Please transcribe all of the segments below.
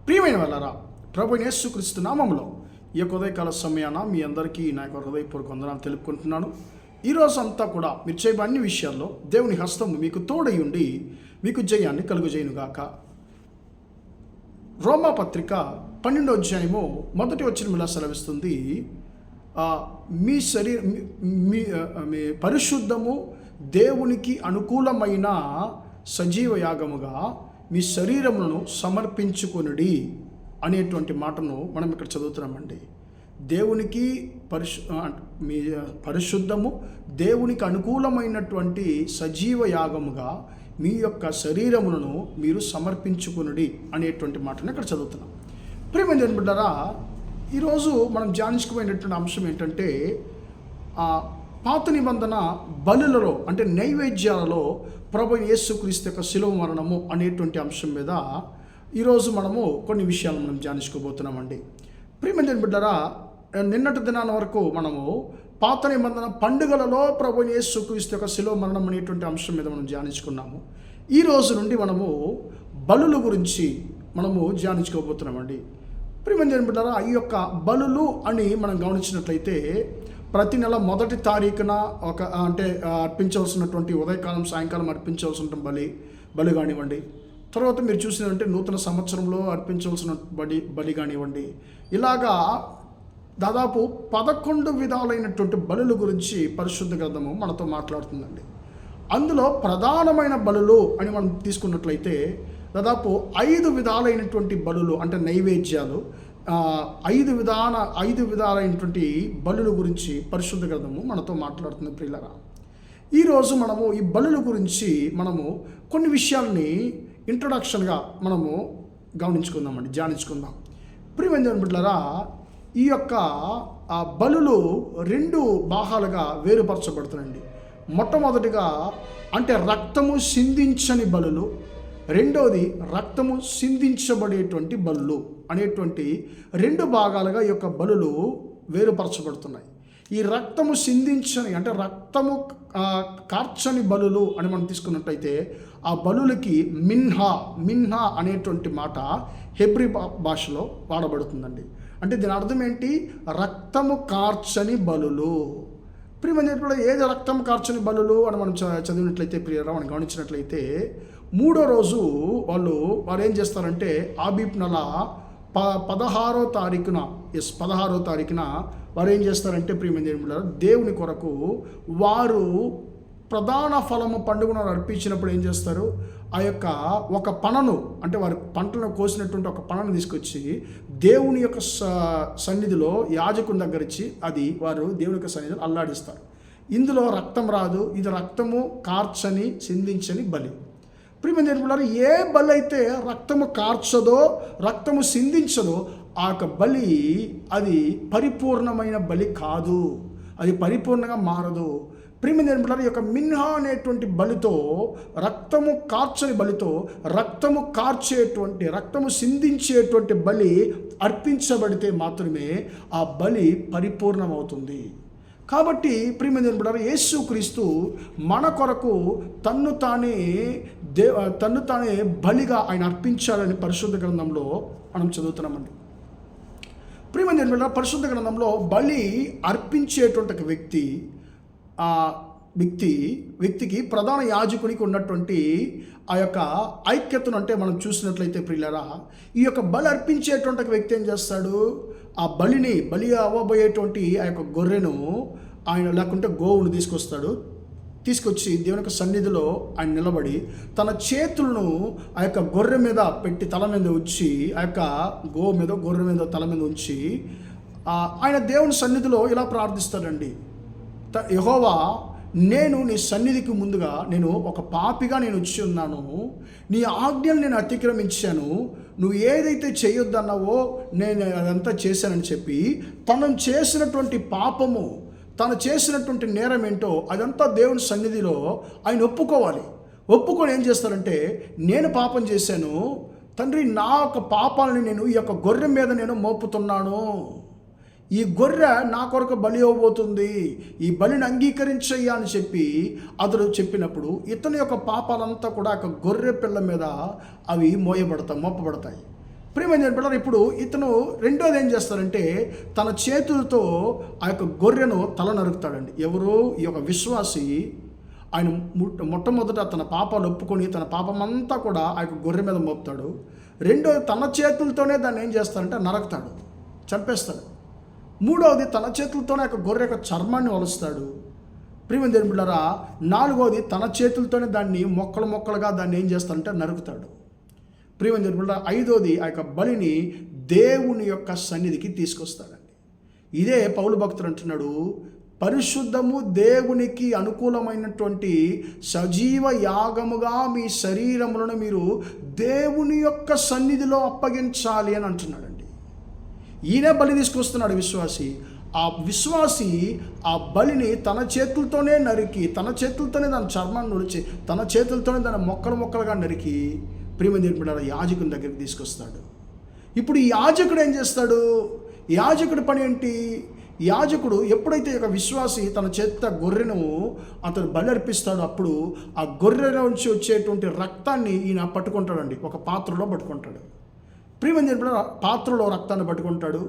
ప్రియమైన వాళ్ళారా, ప్రభువైన యేసుక్రీస్తు నామములో ఈ యొక్క ఉదయకాల సమయాన మీ అందరికీ నా యొక్క హృదయపూర్వక వందనాలు తెలుపుకుంటున్నాను. ఈరోజు అంతా కూడా మీరు చేయబడిన అన్ని విషయాల్లో దేవుని హస్తము మీకు తోడై ఉండి మీకు జయాన్ని కలుగజేయునుగాక. రోమా పత్రిక 12వ అధ్యాయము మొదటి వచనం ఇలా సెలవిస్తుంది, మీ పరిశుద్ధము దేవునికి అనుకూలమైన సజీవ యాగముగా మీ శరీరములను సమర్పించుకొనుడి అనేటువంటి మాటను మనం ఇక్కడ చదువుతున్నామండి. దేవునికి మీ పరిశుద్ధము దేవునికి అనుకూలమైనటువంటి సజీవ యాగముగా మీ యొక్క శరీరములను మీరు సమర్పించుకొనుడి అనేటువంటి మాటను ఇక్కడ చదువుతున్నాం. ప్రియమైన దేవుని బిడ్డలారా, ఈరోజు మనం ధ్యానించుకుపోయినటువంటి అంశం ఏంటంటే, పాత నిబంధన బలులలో అంటే నైవేద్యాలలో ప్రభువైన యేసుక్రీస్తు యొక్క శిలువ మరణము అనేటువంటి అంశం మీద ఈరోజు మనము కొన్ని విషయాలు మనం ధ్యానించుకోబోతున్నామండి. ప్రియమైన బిడ్డలారా, నిన్నటి దినాల వరకు మనము పాత నిబంధన పండుగలలో ప్రభువైన యేసుక్రీస్తు యొక్క శిలువ మరణం అనేటువంటి అంశం మీద మనం ధ్యానించుకున్నాము. ఈ రోజు నుండి మనము బలుల గురించి మనము ధ్యానించుకోబోతున్నామండి. ప్రియమైన బిడ్డలారా, ఈ యొక్క బలులు అని మనం గమనించినట్లయితే ప్రతి నెల మొదటి తారీఖున అర్పించవలసినటువంటి ఉదయకాలం సాయంకాలం అర్పించవలసిన బలి కానివ్వండి, తర్వాత మీరు చూసినట్టే నూతన సంవత్సరంలో అర్పించవలసిన బలి కానివ్వండి, ఇలాగా దాదాపు 11 విధాలైనటువంటి బలుల గురించి పరిశుద్ధ గ్రంథము మనతో మాట్లాడుతుందండి. అందులో ప్రధానమైన బలులు అని మనం తీసుకున్నట్లయితే దాదాపు 5 విధాలైనటువంటి బలులు అంటే నైవేద్యాలు, 5 విధాలైనటువంటి బలుల గురించి పరిశుద్ధ గ్రంథము మనతో మాట్లాడుతుంది. ప్రియులారా, ఈరోజు మనము ఈ బలుల గురించి మనము కొన్ని విషయాల్ని ఇంట్రొడక్షన్గా మనము గమనించుకుందామండి, ధ్యానించుకుందాం. ప్రియమైన బిడ్డలారా, ఈ యొక్క బలులు 2 భాగాలుగా వేరుపరచబడుతున్నాయండి. మొట్టమొదటిగా అంటే రక్తము సిందించని బలులు, రెండవది రక్తము సిందించబడేటువంటి బలులు అనేటువంటి 2 భాగాలుగా ఈ యొక్క బలులు వేరుపరచబడుతున్నాయి. ఈ రక్తము సిందించని అంటే రక్తము కార్చని బలులు అని మనం తీసుకున్నట్టయితే ఆ బలులకి మిన్హా అనేటువంటి మాట హెబ్రీ భాషలో వాడబడుతుందండి. అంటే దీని అర్థం ఏంటి? రక్తము కార్చని బలులు. ప్రియమైన ఏది రక్తం కార్చని బలులు అని మనం చదివినట్లయితే, ప్రియరా మనం గమనించినట్లయితే 3వ రోజు వారు ఏం చేస్తారంటే ఆబీబ్ నెల 16వ తారీఖున వారు ఏం చేస్తారంటే, ప్రియమైన దేవుని కొరకు వారు ప్రధాన ఫలము పండుగను అర్పించినప్పుడు ఏం చేస్తారు, ఆ యొక్క ఒక పనను అంటే వారి పంటలను కోసినటువంటి ఒక పనను తీసుకొచ్చి దేవుని యొక్క సన్నిధిలో యాజకుని దగ్గర ఇచ్చి అది వారు దేవుని యొక్క సన్నిధిలో అల్లాడిస్తారు. ఇందులో రక్తం రాదు, ఇది రక్తము కార్చని సిందించని బలి. ప్రియమైన ఏ బలి అయితే రక్తము కార్చదో రక్తము సిందించదో ఆ యొక్క బలి అది పరిపూర్ణమైన బలి కాదు, అది పరిపూర్ణంగా మారదు. ప్రియమైన ఈ యొక్క మిన్హా అనేటువంటి బలితో, రక్తము కార్చని బలితో రక్తము సిందించేటువంటి బలి అర్పించబడితే మాత్రమే ఆ బలి పరిపూర్ణమవుతుంది. కాబట్టి ప్రియమైన యేసుక్రీస్తు మన కొరకు తన్ను తానే బలిగా ఆయన అర్పించాలని పరిశుద్ధ గ్రంథంలో మనం చదువుతున్నామండి. ప్రియమైన పరిశుద్ధ గ్రంథంలో బలి అర్పించేటువంటి ఒక వ్యక్తికి ప్రధాన యాజకునికి ఉన్నటువంటి ఆ యొక్క ఐక్యతను అంటే మనం చూసినట్లయితే, ప్రియులారా, ఈ యొక్క బలి అర్పించేటువంటి ఒక వ్యక్తి ఏం చేస్తాడు, ఆ బలి అవ్వబోయేటువంటి ఆ యొక్క గొర్రెను ఆయన లేకుంటే గోవును తీసుకొచ్చి దేవుని యొక్క సన్నిధిలో ఆయన నిలబడి తన చేతులను ఆ యొక్క గొర్రె మీద పెట్టి తల మీద ఉంచి, ఆ యొక్క గొర్రె మీద తల మీద ఉంచి ఆయన దేవుని సన్నిధిలో ఇలా ప్రార్థిస్తాడండి, యెహోవా, నేను నీ సన్నిధికి ముందుగా నేను ఒక పాపిగా నేను వచ్చి ఉన్నాను, నీ ఆజ్ఞలు నేను అతిక్రమించాను, నువ్వు ఏదైతే చేయొద్దన్నావో నేను అదంతా చేశానని చెప్పి తను చేసినటువంటి పాపము, తను చేసినటువంటి నేరం ఏంటో అదంతా దేవుని సన్నిధిలో ఆయన ఒప్పుకొని ఏం చేస్తారంటే, నేను పాపం చేశాను తండ్రి, నా యొక్క పాపాలని నేను ఈ యొక్క గొర్రె మీద నేను మోపుతున్నాను, ఈ గొర్రె నా కొరకు బలి అవ్వబోతుంది, ఈ బలిని అంగీకరించయ్యా అని చెప్పి అతడు చెప్పినప్పుడు ఇతని యొక్క పాపాలంతా కూడా ఒక గొర్రె పిల్ల మీద అవి మోపబడతాయి. ప్రియమైన బిడ్డలారా, ఇప్పుడు ఇతను రెండోది ఏం చేస్తారంటే తన చేతులతో ఆ యొక్క గొర్రెను తల నరుకుతాడండి. ఎవరు? ఈ యొక్క విశ్వాసి. ఆయన మొట్టమొదట తన పాపాలు ఒప్పుకొని తన పాపమంతా కూడా ఆ యొక్క గొర్రె మీద మోపుతాడు. రెండోది తన చేతులతోనే దాన్ని ఏం చేస్తాడంటే నరకుతాడు, చంపేస్తాడు. మూడవది తన చేతులతోనే ఆ యొక్క గొర్రె యొక్క చర్మాన్ని వలుస్తాడు. ప్రియమైన దేవుని బిడ్డలారా, నాలుగవది తన చేతులతోనే దాన్ని మొక్కలుగా దాన్ని ఏం చేస్తాడంటే నరుకుతాడు. ప్రియమైన దేవుని బిడ్డలారా, ఐదవది ఆ యొక్క బలిని దేవుని యొక్క సన్నిధికి తీసుకొస్తాడండి. ఇదే పౌలు భక్తుడు అంటున్నాడు, పరిశుద్ధము దేవునికి అనుకూలమైనటువంటి సజీవ యాగముగా మీ శరీరములను మీరు దేవుని యొక్క సన్నిధిలో అప్పగించాలి అని అంటున్నాడండి. ఈయనే బలి తీసుకొస్తున్నాడు విశ్వాసి. ఆ విశ్వాసి ఆ బలిని తన చేతులతోనే నరికి, తన చేతులతోనే దాని చర్మాన్ని నుడిచి, తన చేతులతోనే దాన్ని మొక్కలుగా నరికి ప్రియమైన దేవుని బిడ్డలారా యాజకుని దగ్గరికి తీసుకొస్తాడు. ఇప్పుడు ఈ యాజకుడు ఏం చేస్తాడు? యాజకుడి పని ఏంటి? యాజకుడు ఎప్పుడైతే ఒక విశ్వాసి తన చేత గొర్రెను అతను బలి అర్పిస్తాడో అప్పుడు ఆ గొర్రె నుంచి వచ్చేటువంటి రక్తాన్ని ఈయన పట్టుకుంటాడండి, ఒక పాత్రలో పట్టుకుంటాడు. ప్రియమైన దేవుని బిడ్డలారా, పాత్రలో రక్తాన్ని పట్టుకుంటాడు.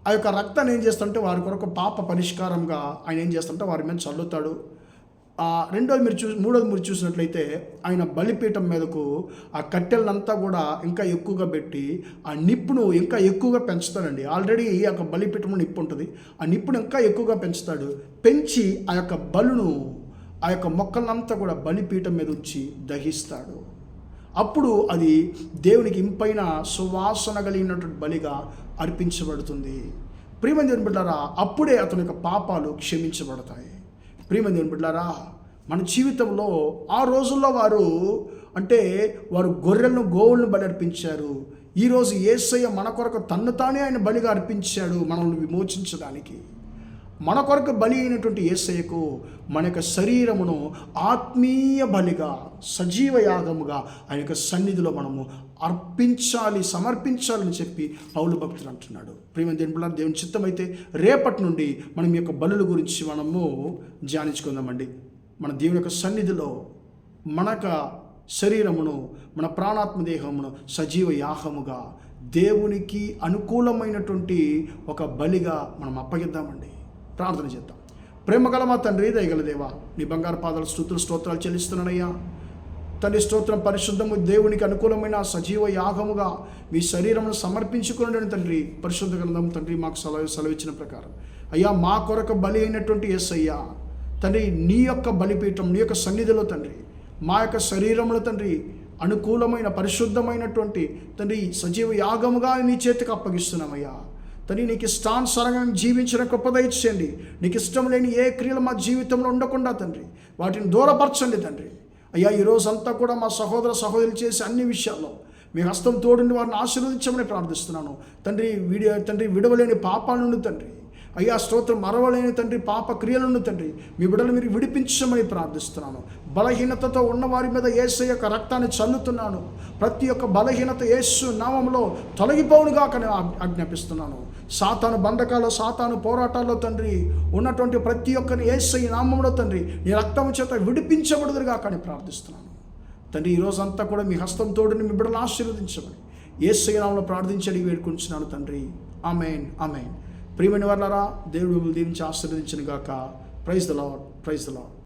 ఆ యొక్క రక్తాన్ని ఏం చేస్తాడంటే వారి కొరకు పాప పరిష్కారంగా ఆయన ఏం చేస్తాడంటే వారి మీద చల్లుతాడు. మూడోది మీరు చూసినట్లయితే ఆయన బలిపీఠం మీదకు ఆ కట్టెలనంతా కూడా ఇంకా ఎక్కువగా పెట్టి ఆ నిప్పును ఇంకా ఎక్కువగా పెంచుతాడండి. ఆల్రెడీ ఆ యొక్క బలిపీఠంలో నిప్పు ఉంటుంది, ఆ నిప్పును ఇంకా ఎక్కువగా పెంచుతాడు. పెంచి ఆ యొక్క బలును, ఆ యొక్క మొక్కలంతా కూడా బలిపీఠం మీద ఉంచి దహిస్తాడు. అప్పుడు అది దేవునికి ఇంపైన సువాసన కలిగినటువంటి బలిగా అర్పించబడుతుంది. ప్రియమైన దేవుని బిడ్డలారా, అప్పుడే అతని యొక్క పాపాలు క్షమించబడతాయి. ప్రియమైన దేవుని బిడ్డలారా, మన జీవితంలో ఆ రోజుల్లో వారు గొర్రెలను గోవులను బలి అర్పించారు. ఈరోజు యేసయ్య మన కొరకు తన్ను తానే ఆయన బలిగా అర్పించాడు మనల్ని విమోచించడానికి. మన కొరకు బలి అయినటువంటి యేసయ్యకు మన యొక్క శరీరమును ఆత్మీయ బలిగా సజీవ యాగముగా ఆయన యొక్క సన్నిధిలో మనము అర్పించాలి, సమర్పించాలని చెప్పి పౌలు భక్తుడు అంటున్నాడు. ప్రియమైన దేవుని బిడ్డలారా, దేవుని చిత్తమైతే రేపటి నుండి మనం ఈ యొక్క బలుల గురించి మనము ధ్యానించుకుందామండి. మన దేవుని యొక్క సన్నిధిలో మన యొక్క శరీరమును, మన ప్రాణాత్మ దేహమును సజీవ యాగముగా దేవునికి అనుకూలమైనటువంటి ఒక బలిగా మనం అప్పగిద్దామండి. ప్రార్థన చేద్దాం. ప్రేమగల మా తండ్రి, దయగల దేవా, నీ బంగారు పాదాలు స్తోత్రాలు చెల్లిస్తున్నానయ్యా. తండ్రి స్తోత్రం, పరిశుద్ధము దేవునికి అనుకూలమైన సజీవ యాగముగా మీ శరీరమును సమర్పించుకుని తండ్రి పరిశుద్ధ గ్రంథం తండ్రి మాకు సెలవిచ్చిన ప్రకారం అయ్యా మా కొరకు బలి అయినటువంటి యేసయ్యా తండ్రి, నీ యొక్క బలిపీఠం, నీ యొక్క సన్నిధిలో తండ్రి మా యొక్క శరీరములు తండ్రి అనుకూలమైన పరిశుద్ధమైనటువంటి తండ్రి సజీవ యాగముగా నీ చేతికి అప్పగిస్తున్నామయ్యా. తండ్రి, నీకు ఇష్టానుసారంగా జీవించిన కృప దయచేయండి. నీకు ఇష్టం లేని ఏ క్రియలు మా జీవితంలో ఉండకుండా తండ్రి వాటిని దూరపరచండి తండ్రి. అయ్యా, ఈ రోజంతా కూడా మా సహోదర సహోదరులు చేసే అన్ని విషయాల్లో మీ హస్తం తోడుండి వారిని ఆశీర్వదించమని ప్రార్థిస్తున్నాను తండ్రి. విడవలేని పాపాల నుండి తండ్రి అయ్యా స్తోత్రం, మరవలేని తండ్రి పాప క్రియల నుండి తండ్రి మీ బిడ్డలు మీరు విడిపించమని ప్రార్థిస్తున్నాను. బలహీనతతో ఉన్న వారి మీద యేసయ్య యొక్క రక్తాన్ని చల్లుతున్నాను. ప్రతి ఒక్క బలహీనత యేసు నామములో తొలగిపోవునుగా కానీ ఆజ్ఞాపిస్తున్నాను. సాతాను బంధకాలు, సాతాను పోరాటాల్లో తండ్రి ఉన్నటువంటి ప్రతి ఒక్కరిని యేసయ్య నామములో తండ్రి నీ రక్తం చేత విడిపించబడుదురుగా కానీ ప్రార్థిస్తున్నాను తండ్రి. ఈరోజంతా కూడా మీ హస్తం తోడుని మీ బిడ్డలను ఆశీర్వదించమని యేసయ్య నామములో ప్రార్థించడి వేడుకుంటున్నాను తండ్రి. ఆమేన్, ఆమేన్. ప్రియమైన వారలారా, దేవుడు మిమ్మల్ని దీవించి ఆశీర్వదించును గాక. Praise the Lord, praise the lord.